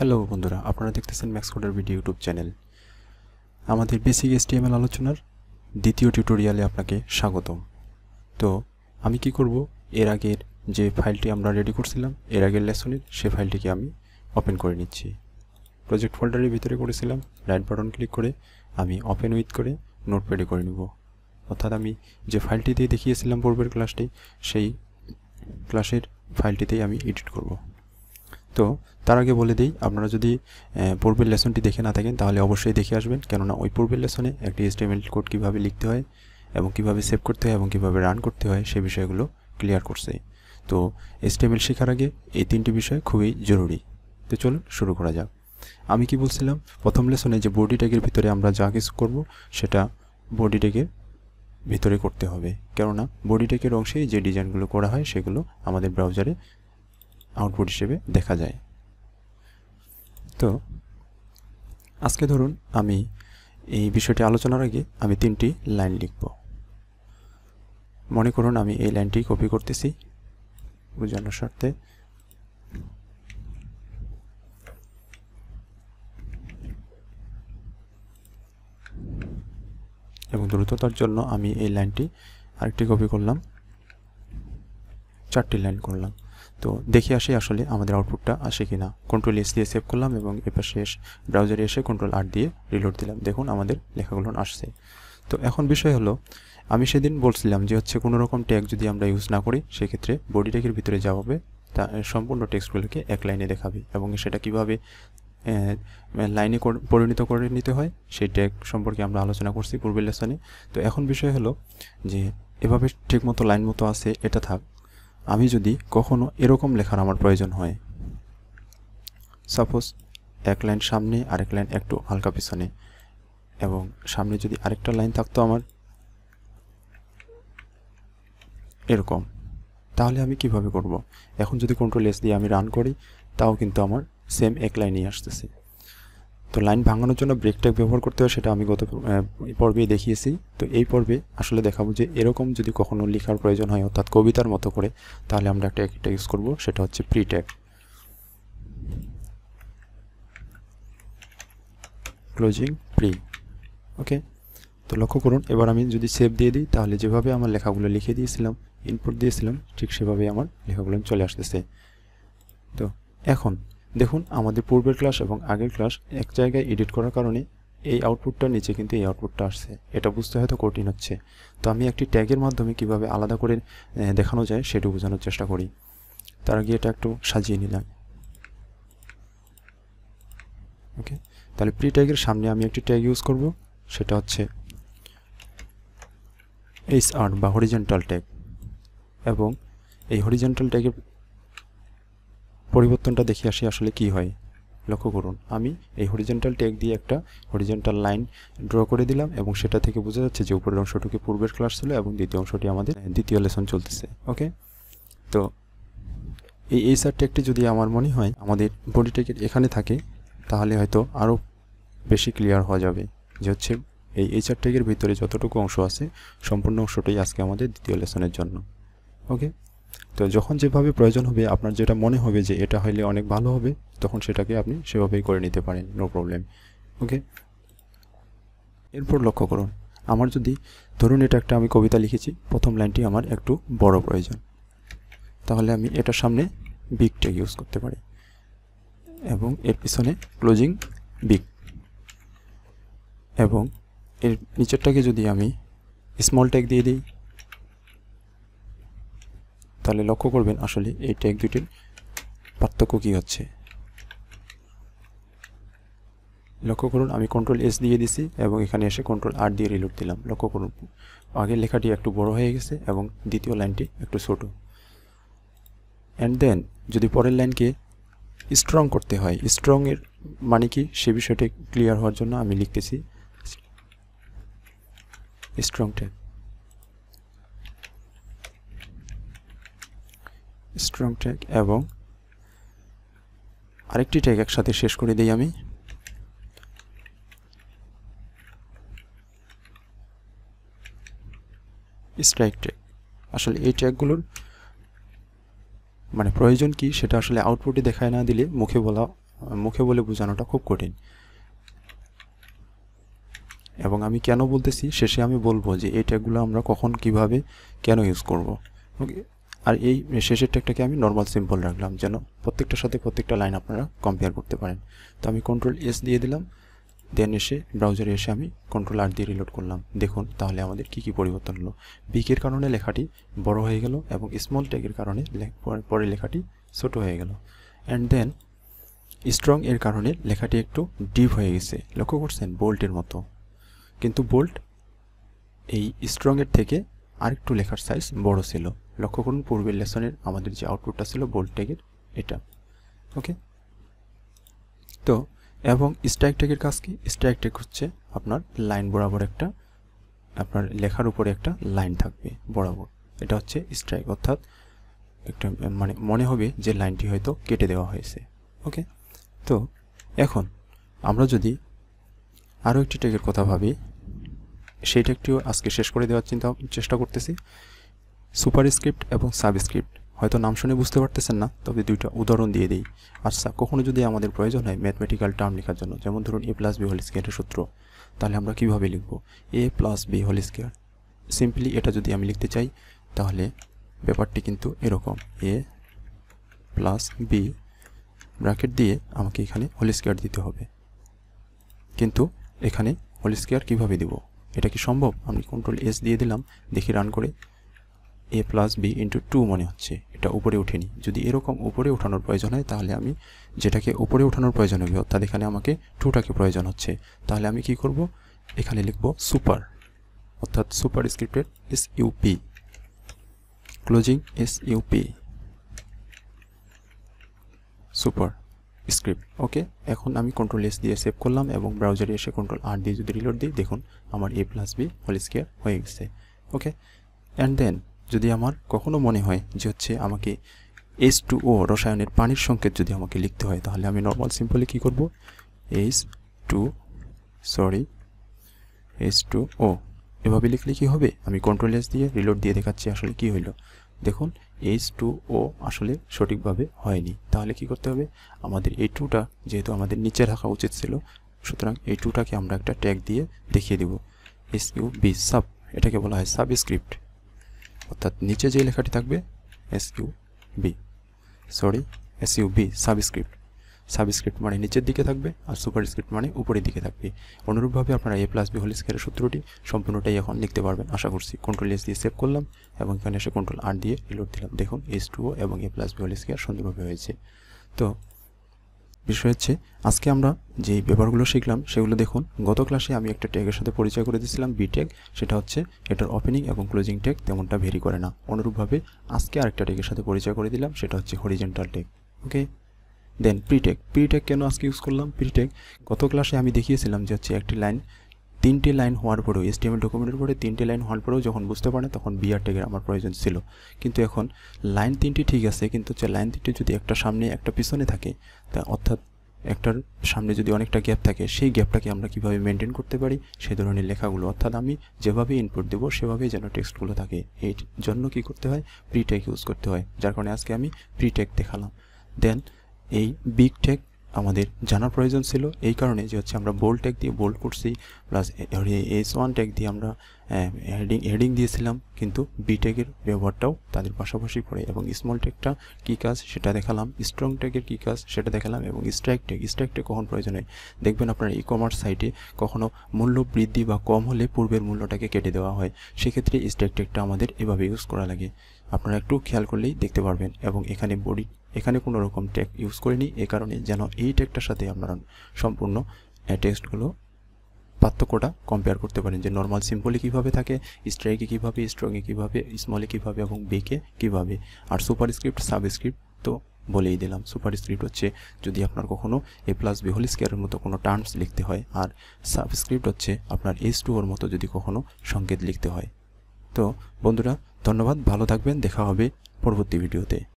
Hello বন্ধুরা, আপনারা দেখতেছেন maxcoderbd ইউটিউব চ্যানেল। আমাদের বেসিক HTML আলোচনার দ্বিতীয় টিউটোরিয়ালে আপনাকে স্বাগতম। তো আমি কি করব, এর আগের যে ফাইলটি আমরা রেডি করছিলাম এর আগের লেসনের, সেই ফাইলটিকে আমি ওপেন করে নিচ্ছি। প্রজেক্ট ফোল্ডারের ভিতরে করেছিলাম, রাইট বাটন ক্লিক করে আমি ওপেন উইথ করে নোটপ্যাডে করে নিব। অর্থাৎ আমি যে ফাইলটি দিয়ে দেখিয়েছিলাম পূর্বের ক্লাসটি, সেই ক্লাসের ফাইলটিতেই আমি এডিট করব। তো তার আগে বলে দিই, আপনারা যদি পূর্বের লেসনটি দেখে না থাকেন তাহলে অবশ্যই দেখে আসবেন, কেননা ওই পূর্বের লেসনে একটি HTML কোড কীভাবে লিখতে হয় এবং কীভাবে সেভ করতে হয় এবং কীভাবে রান করতে হয় সেই বিষয়গুলো ক্লিয়ার করছে। তো HTML শেখার আগে এই তিনটি বিষয় খুবই জরুরি। তো চলুন শুরু করা যাক। আমি কি বলছিলাম, প্রথম লেসনে যে বডি ট্যাগের ভিতরে আমরা যা কিছু করব সেটা বডি ট্যাগের ভিতরে করতে হবে, কেননা বডি ট্যাগের অংশেই যে ডিজাইনগুলো করা হয় সেগুলো আমাদের ব্রাউজারে আউটপুট হিসেবে দেখা যায়। তো আজকে ধরুন আমি এই বিষয়টি আলোচনার আগে আমি তিনটি লাইন লিখব। মনে করুন আমি এই লাইনটি কপি করতেছি বোঝানোর স্বার্থে। এবং দ্রুততার জন্য আমি এই লাইনটি আরেকটি কপি করলাম, 4টি লাইন করলাম। তো দেখে আসি আসলে আমাদের আউটপুটটা আসে কিনা। Ctrl+S দিয়ে সেভ করলাম এবং এপাশে ব্রাউজারে এসে Ctrl+R দিয়ে রিলোড দিলাম। দেখুন আমাদের লেখাগুলো আসছে। তো এখন বিষয় হলো, আমি সেদিন বলছিলাম যে কোনো রকম ট্যাগ যদি আমরা ইউজ না করি সেক্ষেত্রে বডি ট্যাগের ভিতরে যা হবে তা সম্পূর্ণ টেক্সটগুলোকে এক লাইনে দেখাবে এবং সেটা কিভাবে লাইনে পরিণত করে নিতে হয় সেই ট্যাগ সম্পর্কে আমরা আলোচনা করছি পূর্বের লেসনে। তো এখন বিষয় হলো যে এভাবে ঠিকমতো লাইন মতো আছে, এটা থাক। আমি যদি কখনো এরকম লেখার আমার প্রয়োজন হয়, সাপোজ এক লাইন সামনে আরেক লাইন একটু হালকা পিছনে, এবং সামনে যদি আরেকটা লাইন থাকতো আমার এরকম, তাহলে আমি কিভাবে করব? এখন যদি Ctrl+S দিয়ে আমি রান করি তাও কিন্তু আমার সেম এক লাইনই আসতেছে। তো লাইন ভাঙানোর জন্য ব্রেক ট্যাগ ব্যবহার করতে হয়, সেটা আমি গত পর্বেই দেখিয়েছি। তো এই পর্বে আসলে দেখাবো যে এরকম যদি কখনো লেখার প্রয়োজন হয় অর্থাৎ কবিতার মতো করে, তাহলে আমরা একটা ইউজ করব, সেটা হচ্ছে প্রি ট্যাগ, ক্লোজিং প্রি। ওকে, তো লক্ষ্য করুন এবার আমি যদি সেভ দিয়ে দিই তাহলে যেভাবে আমার লেখাগুলো লিখে দিয়েছিলাম, ইনপুট দিয়েছিলাম, ঠিক সেভাবেই আমার লেখাগুলো চলে আসতেছে। তো এখন দেখুন আমাদের পূর্বের ক্লাস এবং আগের ক্লাস এক জায়গায় এডিট করার কারণে এই আউটপুটটা নিচে কিন্তু এই আউটপুটটা আসছে। এটা বুঝতে হয়তো কঠিন হচ্ছে। তো আমি একটি ট্যাগের মাধ্যমে কিভাবে আলাদা করে দেখানো যায় সেটা বোঝানোর চেষ্টা করি। তার আগে এটা একটু সাজিয়ে নিলাম। ওকে, তাহলে প্রি ট্যাগের সামনে আমি একটি ট্যাগ ইউজ করব, সেটা হচ্ছে HR বা হরিজন্টাল ট্যাগ। এবং এই হরিজন্টাল ট্যাগের পরিবর্তনটা দেখে আসি আসলে কি হয়। লক্ষ্য করুন আমি এই হরিজন্টাল ট্যাগ দিয়ে একটা হরিজন্টাল লাইন ড্র করে দিলাম এবং সেটা থেকে বোঝা যাচ্ছে যে উপরের অংশটুকু পূর্বের ক্লাস ছিল এবং দ্বিতীয় অংশটি আমাদের দ্বিতীয় লেসন চলতেছে। ওকে, তো এই HR ট্যাগটি যদি আমার মনে হয় আমাদের বডি ট্যাগের এখানে থাকে তাহলে হয়তো আরও বেশি ক্লিয়ার হওয়া যাবে যে হচ্ছে এই HR ট্যাগের ভিতরে যতটুকু অংশ আছে সম্পূর্ণ অংশটাই আজকে আমাদের দ্বিতীয় লেসনের জন্য। ওকে, তো যখন যেভাবে প্রয়োজন হবে, আপনার যেটা মনে হবে যে এটা হইলে অনেক ভালো হবে, তখন সেটাকে আপনি সেভাবেই করে নিতে পারেন, নো প্রবলেম। ওকে, এরপর লক্ষ্য করুন আমার যদি ধরুন এটা একটা আমি কবিতা লিখেছি, প্রথম লাইনটি আমার একটু বড় প্রয়োজন, তাহলে আমি এটার সামনে বিগ ট্যাগ ইউজ করতে পারি এবং এর পিছনে ক্লোজিং বিগ, এবং এর নিচেরটাকে যদি আমি স্মল ট্যাগ দিয়ে দিই তাহলে লক্ষ্য করবেন আসলে এই ট্যাগ দুটির পার্থক্য কী হচ্ছে। লক্ষ্য করুন আমি Ctrl+S দিয়ে দিছি এবং এখানে এসে Ctrl+R দিয়ে রিলোড দিলাম। লক্ষ্য করুন আগের লেখাটি একটু বড় হয়ে গেছে এবং দ্বিতীয় লাইনটি একটু ছোট। অ্যান্ড দেন যদি পরের লাইনকে স্ট্রং করতে হয়, স্ট্রং এর মানে কি সে বিষয়টি ক্লিয়ার হওয়ার জন্য আমি লিখতেছি স্ট্রং ট্যাগ, স্ট্রং ট্যাগ, এবং আরেকটি ট্যাগ একসাথে শেষ করে দিই আমি, স্ট্রাইক ট্যাগ। আসলে এই ট্যাগগুলোর মানে প্রয়োজন কি সেটা আসলে আউটপুটে দেখায় না দিলে মুখে বলা মুখে বলে বোঝানোটা খুব কঠিন, এবং আমি কেন বলতেছি শেষে আমি বলবো যে এই ট্যাগগুলো আমরা কখন কিভাবে কেন ইউজ করব। ওকে, আর এই শেষের ট্যাগটাকে আমি নর্মাল সিম্পল রাখলাম যেন প্রত্যেকটার সাথে প্রত্যেকটা লাইন আপনারা কম্পেয়ার করতে পারেন। তো আমি কন্ট্রোল এস দিয়ে দিলাম, দেন এসে ব্রাউজারে এসে আমি কন্ট্রোল আর দিয়ে রিলোড করলাম। দেখুন তাহলে আমাদের কি কি পরিবর্তন হলো। বিগের কারণে লেখাটি বড় হয়ে গেল এবং স্মল ট্যাগের কারণে পরে লেখাটি ছোট হয়ে গেল। অ্যান্ড দেন স্ট্রং এর কারণে লেখাটি একটু ডিপ হয়ে গেছে, লক্ষ্য করছেন, বোল্টের মতো। কিন্তু বোল্ট এই স্ট্রংয়ের থেকে আরেকটু লেখার সাইজ বড় ছিল। লক্ষ্য করুন পূর্বের লেসনের আমাদের যে আউটপুটটা ছিল বোল্ট ট্যাগের এটা। ওকে, তো এবং স্ট্রাইক ট্যাগের কাজ কি? স্ট্রাইক ট্যাগ হচ্ছে আপনার লাইন বরাবর একটা, আপনার লেখার উপরে একটা লাইন থাকবে বরাবর, এটা হচ্ছে স্ট্রাইক, অর্থাৎ একটা মানে মনে হবে যে লাইনটি হয়তো কেটে দেওয়া হয়েছে। ওকে, তো এখন আমরা যদি আরও একটি ট্যাগের কথা ভাবি, সেই ট্যাগটিও আজকে শেষ করে দেওয়ার চেষ্টা করতেছি। সুপারস্ক্রিপ্ট এবং সাবস্ক্রিপ্ট, হয়তো নাম শুনে বুঝতে পারতেছেন না, তবে দুইটা উদাহরণ দিয়ে দিই। আচ্ছা, কখনো যদি আমাদের প্রয়োজন হয় ম্যাথমেটিক্যাল টার্ম লেখার জন্য, যেমন ধরুন a + b হোল স্কয়ারের সূত্র, তাহলে আমরা কিভাবে লিখব? a + b whole square. Simply এটা যদি আমি লিখতে চাই তাহলে ব্যাপারটি কিন্তু এরকম, a + b ব্র্যাকেট দিয়ে আমাকে এখানে হোল স্কয়ার দিতে হবে। কিন্তু এখানে হোল স্কয়ার কীভাবে দেব? এটা কি সম্ভব? আমি কন্ট্রোল এস দিয়ে দিলাম, দেখি রান করে a + b × 2 মনে হচ্ছে, এটা উপরে উঠেনি। যদি এরকম উপরে ওঠানোর প্রয়োজন হয় তাহলে আমি যেটাকে উপরে ওঠানোর প্রয়োজন হবে, অর্থাৎ এখানে আমাকে 2টাকে প্রয়োজন হচ্ছে, তাহলে আমি কি করব? এখানে লিখব সুপার, অর্থাৎ সুপার স্ক্রিপ্টের SUP, closing SUP, super script. Okay, এখন আমি কন্ট্রোল এস দিয়ে সেভ করলাম এবং ব্রাউজারে এসে কন্ট্রোল আর দিয়ে যদি রিলোড দিই, দেখুন আমার a + b হোল স্কয়ার হয়ে গেছে। ওকে, অ্যান্ড দেন যদি আমার কখনো মনে হয় যে হচ্ছে আমাকে H2O রসায়নের পানির সংকেত যদি আমাকে লিখতে হয়, তাহলে আমি নর্মাল সিম্পলি কী করব? H2O এভাবে লিখলে কি হবে? আমি কন্ট্রোল এস দিয়ে রিলোড দিয়ে দেখাচ্ছি আসলে কি হইল। দেখুন H2O আসলে সঠিকভাবে হয়নি, তাহলে কি করতে হবে? আমাদের এই 2টা যেহেতু আমাদের নিচে রাখা উচিত ছিল, সুতরাং এই 2টাকে আমরা একটা ট্যাগ দিয়ে দেখিয়ে দেব, SUB সাব, এটাকে বলা হয় সাবস্ক্রিপ্ট, অর্থাৎ নিচে যে লেখাটি থাকবে SUB সাবস্ক্রিপ্ট। সাবস্ক্রিপ্ট মানে নিচের দিকে থাকবে আর সুপারস্ক্রিপ্ট মানে উপরের দিকে থাকবে। অনুরূপভাবে আপনারা a + b হোল স্কয়ারের সূত্রটি সম্পূর্ণটাই এখন লিখতে পারবেন আশা করছি। কন্ট্রোল এস দিয়ে সেভ করলাম এবং এখানে এসে কন্ট্রোল আর দিয়ে রিলোড দিলাম। দেখুন H2O এবং a + b হোল স্কয়ার সুন্দরভাবে হয়েছে। তো বিষয় হচ্ছে আজকে আমরা যেই ব্যাপারগুলো শিখলাম সেগুলো দেখুন, গত ক্লাসে আমি একটা ট্যাগের সাথে পরিচয় করে দিয়েছিলাম, বি ট্যাগ, সেটা হচ্ছে এটার ওপেনিং এবং ক্লোজিং ট্যাগ তেমনটা ভেরি করে না। অনুরূপভাবে আজকে আরেকটা ট্যাগের সাথে পরিচয় করে দিলাম, সেটা হচ্ছে হরিজন্টাল ট্যাগ। ওকে, দেন প্রি ট্যাগ কেন আজকে ইউজ করলাম? প্রি ট্যাগ গত ক্লাসে আমি দেখিয়েছিলাম যে হচ্ছে একটি লাইন 3টে লাইন হওয়ার পরেও, HTML ডকুমেন্টের পরে 3টে লাইন হওয়ার পরেও যখন বুঝতে পারে তখন বিআর ট্যাগের আমার প্রয়োজন ছিল। কিন্তু এখন লাইন 3টি ঠিক আছে, কিন্তু হচ্ছে লাইন 3টি যদি একটা সামনে একটা পিছনে থাকে, তা অর্থাৎ একটার সামনে যদি অনেকটা গ্যাপ থাকে, সেই গ্যাপটাকে আমরা কীভাবে মেনটেন করতে পারি সেই ধরনের লেখাগুলো, অর্থাৎ আমি যেভাবে ইনপুট দেবো সেভাবেই যেন টেক্সটগুলো থাকে, এই জন্য কী করতে হয়? প্রি ট্যাগ ইউজ করতে হয়, যার কারণে আজকে আমি প্রি ট্যাগ দেখালাম। দেন এই বিগ ট্যাগ আমাদের জানার প্রয়োজন ছিল এই কারণে যে হচ্ছে আমরা বোল্ড ট্যাগ দিয়ে বোল্ড করছি, প্লাস H1 ট্যাগ দিয়ে আমরা হেডিং দিয়েছিলাম, কিন্তু বি ট্যাগের ব্যবহারটাও তাদের পাশাপাশি পড়ে, এবং স্মল ট্যাগটা কী কাজ সেটা দেখালাম, স্ট্রং ট্যাগের কী কাজ সেটা দেখালাম, এবং স্ট্রাইক ট্যাগ কখন প্রয়োজন হয়। দেখবেন আপনার ই-কমার্স সাইটে কখনো মূল্য বৃদ্ধি বা কম হলে পূর্বের মূল্যটাকে কেটে দেওয়া হয়, সেক্ষেত্রে স্ট্রাইক ট্যাগটা আমাদের এভাবে ইউজ করা লাগে, আপনারা একটু খেয়াল করলেই দেখতে পারবেন। এবং এখানে কোনো রকম ট্যাগ ইউজ করিনি, এ কারণে যেন এই ট্যাগটার সাথে আপনারা সম্পূর্ণ টেক্সটগুলো পার্থক্যটা কম্পেয়ার করতে পারেন, যে নর্মাল সিম্পলি কীভাবে থাকে, স্ট্রাইকে কীভাবে, স্ট্রংয়ে কীভাবে, স্মলে কীভাবে এবং বিকে কীভাবে। আর সুপারস্ক্রিপ্ট সাবস্ক্রিপ্ট তো বলেই দিলাম। সুপারস্ক্রিপ্ট হচ্ছে যদি আপনার কখনো a + b হোল স্কয়ারের মতো কোনো টার্মস লিখতে হয়, আর সাবস্ক্রিপ্ট হচ্ছে আপনার H2ওর মতো যদি কখনো সংকেত লিখতে হয়। তো বন্ধুরা ধন্যবাদ, ভালো থাকবেন, দেখা হবে পরবর্তী ভিডিওতে।